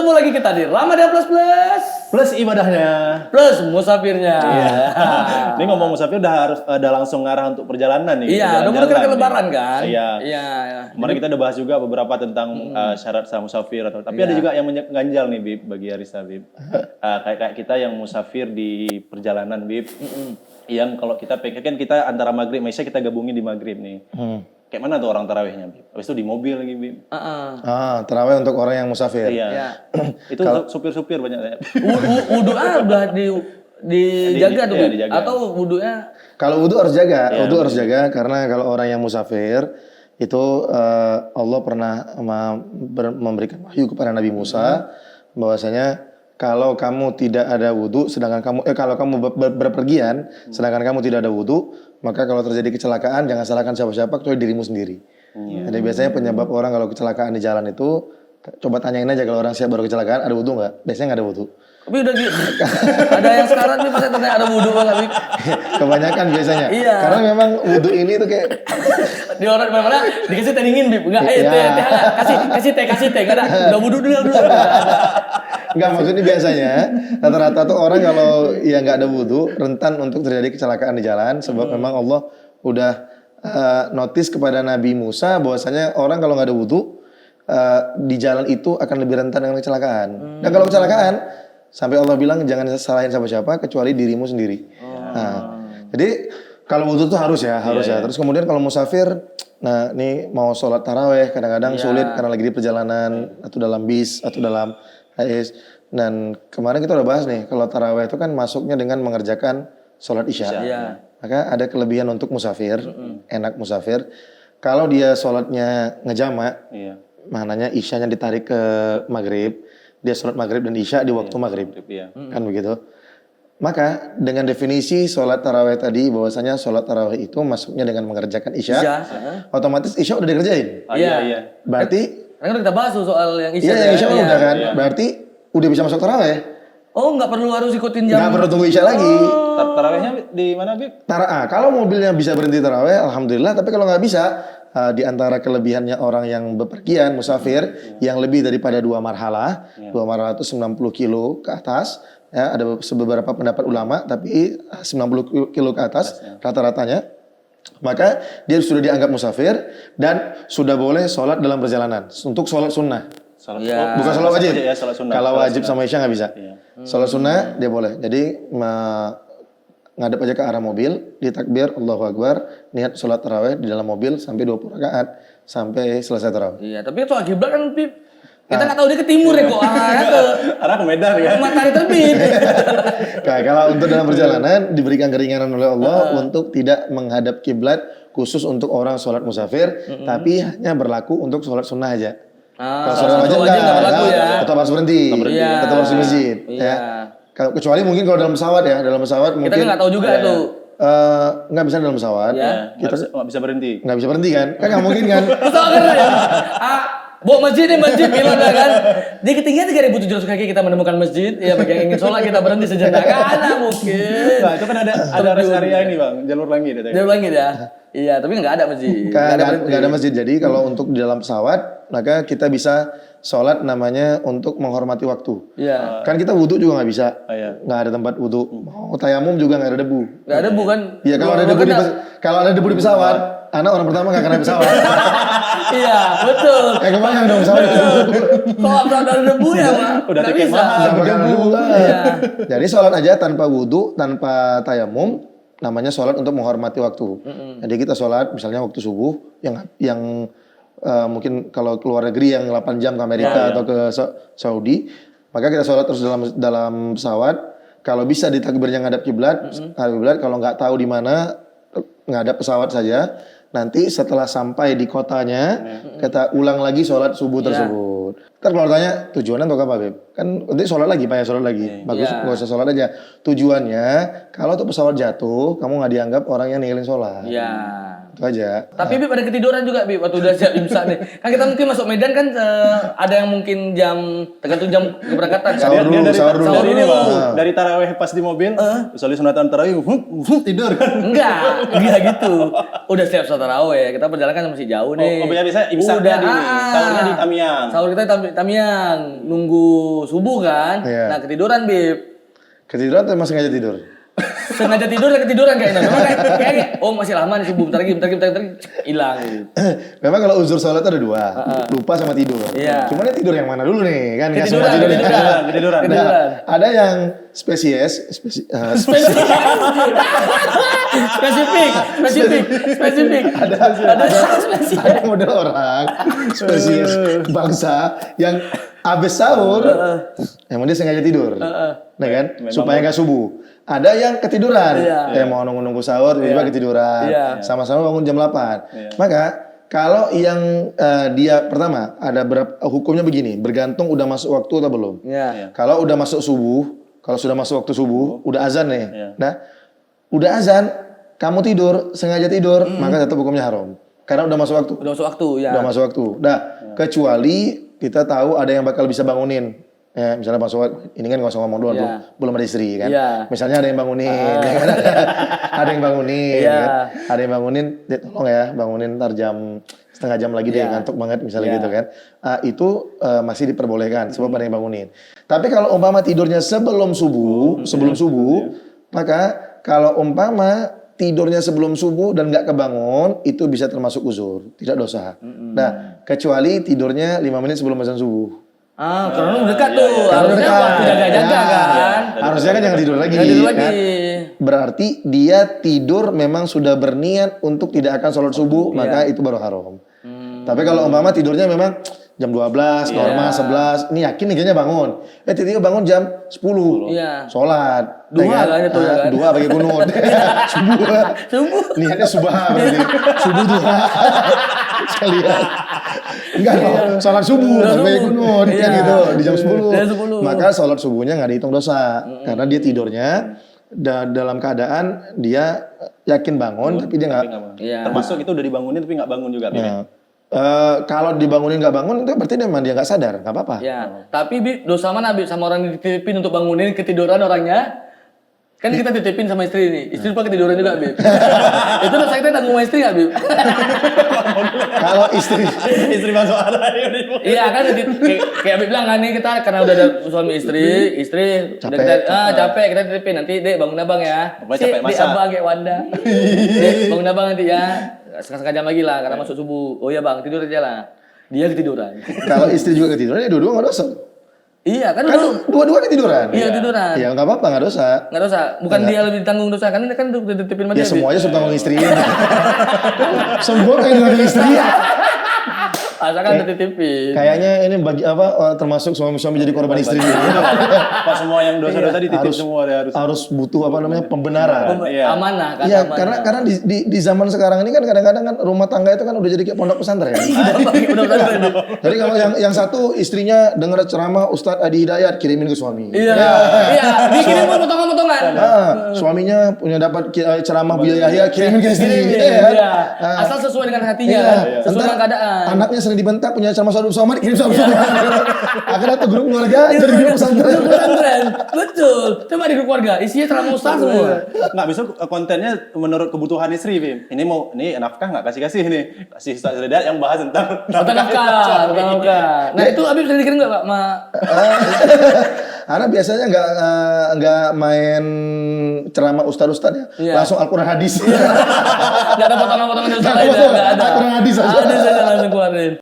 Ketemu lagi kita di Ramadan Plus Plus. Plus ibadahnya. Plus musafirnya. Iya. Ini ngomong musafir udah langsung ngarah untuk perjalanan nih. Iya, udah mau dekat lebaran kan? Iya. Iya. Kemarin kita udah bahas juga beberapa tentang syarat sah musafir tapi ada juga yang mengganjal nih Bib bagi Arisa Bib. Kayak kita yang musafir di perjalanan Bib. Yang kalau kita pengen kan kita antara maghrib sama isya kita gabungin di maghrib nih. Kayak mana tuh orang tarawihnya Bib? Habis itu di mobil lagi Bib. Tarawih untuk orang yang musafir. Iya. Itu supir-supir banyak. Wudunya udah dijaga tuh, dijaga. atau wudunya? Kalau wudu harus jaga, wudu harus jaga karena kalau orang yang musafir itu Allah pernah memberikan wahyu kepada Nabi Musa bahwasanya kalau kamu tidak ada wudu, sedangkan kalau kamu berpergian, sedangkan kamu tidak ada wudu, maka kalau terjadi kecelakaan jangan salahkan siapa-siapa kecuali dirimu sendiri. Jadi biasanya penyebab orang kalau kecelakaan di jalan itu, coba tanyain aja kalau orang siap baru kecelakaan ada wudu nggak? Biasanya nggak ada wudu. Tapi udah ada yang sekarang nih pasti tanya ada wudu nggak Bib? Kebanyakan biasanya. Iya. Karena memang wudu ini tuh kayak di orang mana dikasih teh dingin Bib, enggak kasih teh enggak ada, udah wudu dulu. Enggak, maksudnya biasanya rata-rata tuh orang kalau ya nggak ada wudu rentan untuk terjadi kecelakaan di jalan sebab memang Allah udah notice kepada Nabi Musa bahwasanya orang kalau nggak ada wudu di jalan itu akan lebih rentan dengan kecelakaan. Dan kalau kecelakaan sampai Allah bilang jangan salahin siapa-siapa kecuali dirimu sendiri. Nah, jadi kalau wudu tuh harus ya. Terus kemudian kalau musafir, nah ini mau sholat taraweh kadang-kadang sulit karena lagi di perjalanan atau dalam bis atau dalam HIS. Dan kemarin kita udah bahas nih, kalau taraweh itu kan masuknya dengan mengerjakan sholat isya. Maka ada kelebihan untuk musafir, enak musafir. Kalau dia sholatnya ngejamak, maknanya isyanya ditarik ke maghrib, dia sholat maghrib dan isya di waktu maghrib, kan begitu. Maka dengan definisi sholat taraweh tadi, bahwasanya sholat taraweh itu masuknya dengan mengerjakan isya, otomatis isya udah dikerjain. Iya. Berarti karena kita bahas soal yang isya. Iya, yang isya udah kan. Berarti udah bisa masuk taraweh. Oh, nggak perlu harus ikutin jam. Nggak perlu tunggu isya lagi. Tarawehnya di mana Bib? Kalau mobilnya bisa berhenti taraweh, alhamdulillah. Tapi kalau nggak bisa, di antara kelebihannya orang yang bepergian, musafir, yang lebih daripada 2 marhalah, 2 marhalah itu 90 kilo ke atas. Ya, ada beberapa pendapat ulama, tapi 90 kilo ke atas rata-ratanya. Maka dia sudah dianggap musafir dan sudah boleh sholat dalam perjalanan. Untuk sholat sunnah. Bukan sholat wajib. Kalau wajib sama isya nggak bisa. Sholat sunnah dia boleh. Jadi ngadep aja ke arah mobil, ditakbir Allahu Akbar, niat sholat taraweh di dalam mobil sampai 20 rakaat sampai selesai taraweh. Iya, tapi itu kiblat kan Bib. Kita nggak tahu dia ke timur ya kok, arah ke Medan ya. Matahari terbit. Nah, kalau untuk dalam perjalanan diberikan keringanan oleh Allah untuk tidak menghadap kiblat khusus untuk orang sholat musafir, tapi hanya berlaku untuk sholat sunnah aja. Kalau sholat wajib nggak berlaku ya. Tetap harus berhenti, tetap harus di masjid. Ya. Kecuali mungkin kalau dalam pesawat ya, mungkin kita nggak tahu juga tuh. Nggak bisa dalam pesawat. Kita nggak bisa berhenti. Nggak bisa berhenti kan? Kan nggak mungkin kan? Bawa masjid pilot kan. Di ketinggian 3.700 kaki kita menemukan masjid. Ya bagi yang ingin sholat kita berhenti sejenak. Karena mungkin. Nah itu kan ada rest area ini Bang, jalur langit. Jalur langit ya. Iya, tapi nggak ada masjid. Nggak ada masjid. Jadi kalau untuk di dalam pesawat, maka kita bisa sholat namanya untuk menghormati waktu. Iya. Kan kita wudhu juga nggak bisa. Nggak ada tempat wudhu. Mau tayamum juga nggak ada debu. Nggak ada debu kan? Iya, kalau ada debu di pesawat, anak orang pertama nggak kena pesawat. Iya, betul. Kebayang dong pesawat itu. Kalau ada debu ya, Pak. Udah tiket mahal debu. Jadi sholat aja tanpa wudhu, tanpa tayamum, namanya sholat untuk menghormati waktu. Jadi kita sholat misalnya waktu subuh yang mungkin kalau keluar negeri yang 8 jam ke Amerika atau ke Saudi, maka kita sholat terus dalam pesawat. Kalau bisa di takbirnya ngadap kiblat, kalau nggak tahu di mana ngadap pesawat saja. Nanti setelah sampai di kotanya, kita ulang lagi sholat subuh tersebut. Ntar kalau tanya, tujuannya untuk apa, Beb? Kan nanti sholat lagi, sholat lagi. Bagus, nggak usah sholat aja. Tujuannya, kalau tuh pesawat jatuh, kamu nggak dianggap orang yang ninggalin sholat. Itu aja. Tapi Bib ada ketiduran juga Bib waktu udah siap imsak nih. Kan kita mungkin masuk Medan kan ada yang mungkin jam tergantung jam keberangkatan kan. Sahur dulu, sahur dulu. Dari ini dulu. Bang, dari taraweh pas di mobil, soalnya sunatan tarawih, tidur kan. Enggak gitu. Udah siap sholat tarawih. Kita perjalanan kan masih jauh nih. Oh, bisa imsaknya di sahurnya di Tamiang. Sahur kita di Tamiang, nunggu subuh kan. Iya. Nah, ketiduran Bib. Ketiduran atau masih sengaja tidur? Sengaja tidur dan ketiduran kayaknya. Memang kayak oh masih lama nih subuh, bentar lagi hilang gitu. Memang kalau uzur sholat ada dua, lupa sama tidur. Iya. Cuman yang tidur yang mana dulu nih? Kan nggak semua Ketiduran, tidur. Ketiduran. Nah, ada yang spesies, Spesifik. Ada spesifik. ada model orang spesies bangsa yang abis sahur emang dia sengaja tidur, nah kan supaya nggak subuh. Ada yang ketiduran, mau nunggu sahur tiba-tiba ketiduran, sama-sama bangun jam 8. Maka kalau yang dia pertama ada berapa hukumnya begini, bergantung udah masuk waktu atau belum. Kalau udah masuk subuh, kalau sudah masuk waktu subuh, udah azan nih. Nah, udah azan, kamu tidur, sengaja tidur, maka tetap hukumnya haram. Karena udah masuk waktu. Udah masuk waktu, ya. Udah masuk waktu. Nah, kecuali kita tahu ada yang bakal bisa bangunin. Ya, misalnya Bang Sobat, ini kan nggak usah ngomong doang tuh, belum ada istri kan. Misalnya ada yang bangunin, ada yang bangunin, kan? Ada yang bangunin, tolong ya, bangunin ntar setengah jam lagi dia ngantuk banget misalnya gitu kan. Itu masih diperbolehkan sebab ada yang bangunin. Tapi kalau umpama tidurnya sebelum subuh, maka kalau umpama tidurnya sebelum subuh dan nggak kebangun, itu bisa termasuk uzur, tidak dosa. Nah, kecuali tidurnya 5 menit sebelum azan subuh. Karena udah dekat tuh, harusnya waktu jaga-jaga kan. Harusnya kan jangan tidur lagi. Kan? Berarti dia tidur memang sudah berniat untuk tidak akan sholat subuh, maka itu baru haram. Tapi kalau umpama tidurnya memang jam 12, normal 11, ini yakin nih kayaknya bangun. Tiba-tiba bangun jam 10, sholat. Duha kan itu kan? Duha pakai kunut. Subuh. Niatnya subah berarti. Subuh duha. Sekalian. Enggak dong, sholat subuh pakai kunut kan gitu di jam 10. Maka sholat subuhnya nggak dihitung dosa. Karena dia tidurnya dalam keadaan dia yakin bangun tapi dia nggak. Termasuk itu udah dibangunin tapi nggak bangun juga. Kalau dibangunin nggak bangun itu berarti memang dia nggak sadar, nggak apa-apa. Tapi dosa mana sama orang dititipin untuk bangunin ketiduran orangnya? Kan kita titipin sama istri nih, istri lupa ketiduran juga Bib. Itu dosa kita tanggung sama istri nggak Bib? Kalau istri masuk arah iya kan kayak Bib bilang kan nih kita karena udah ada suami istri capek kita titipin nanti dek bangun abang ya. Capek masak. Abang kayak Wanda. Dek bangun abang nanti ya. Setengah jam lagi lah karena masuk subuh. Oh iya bang, tidur aja lah. Dia ketiduran. Kalau istri juga ketiduran, ya dua-dua nggak dosa. Iya kan dua-dua ketiduran. Iya ketiduran. Ya nggak apa-apa, nggak dosa. Nggak dosa. Bukan dia lebih ditanggung dosa kan ini kan dititipin sama dia. Ya semuanya sudah tanggung istri. Semua kayak ditanggung istri. Asalkan dititipin. Kayaknya ini termasuk suami-suami jadi korban istri. Pas semua yang dosa-dosa dititip semua harus butuh pembenaran. Amanah kan. Iya, karena di zaman sekarang ini kan kadang-kadang kan rumah tangga itu kan udah jadi kayak pondok pesantren. Jadi kalau yang satu istrinya dengar ceramah Ustadz Adi Hidayat kirimin ke suami. Iya, dikirim potongan-potongan. Suaminya punya dapat ceramah Buya Yahya kirimin ke istri. Asal sesuai dengan hatinya kan, sesuai dengan keadaan. Anaknya sering dibentak punya ceramah Saudara Somad kirim Somad. Akhirnya tuh grup keluarga jadi grup pesantren. Betul. Coba di grup keluarga isinya ceramah ustaz semua. Nggak bisa kontennya menurut kebutuhan istri, Bim. Ini nafkah nggak kasih nih. Kasih Ustaz Hidayat yang bahas tentang nafkah. Nah itu Habib sering dikirim nggak Pak? Karena biasanya nggak main ceramah ustad-ustad ya, langsung Al-Quran hadis. Nggak ada potongan-potongan yang salah, nggak ada. Al-Quran hadis aja. Ada langsung keluarin.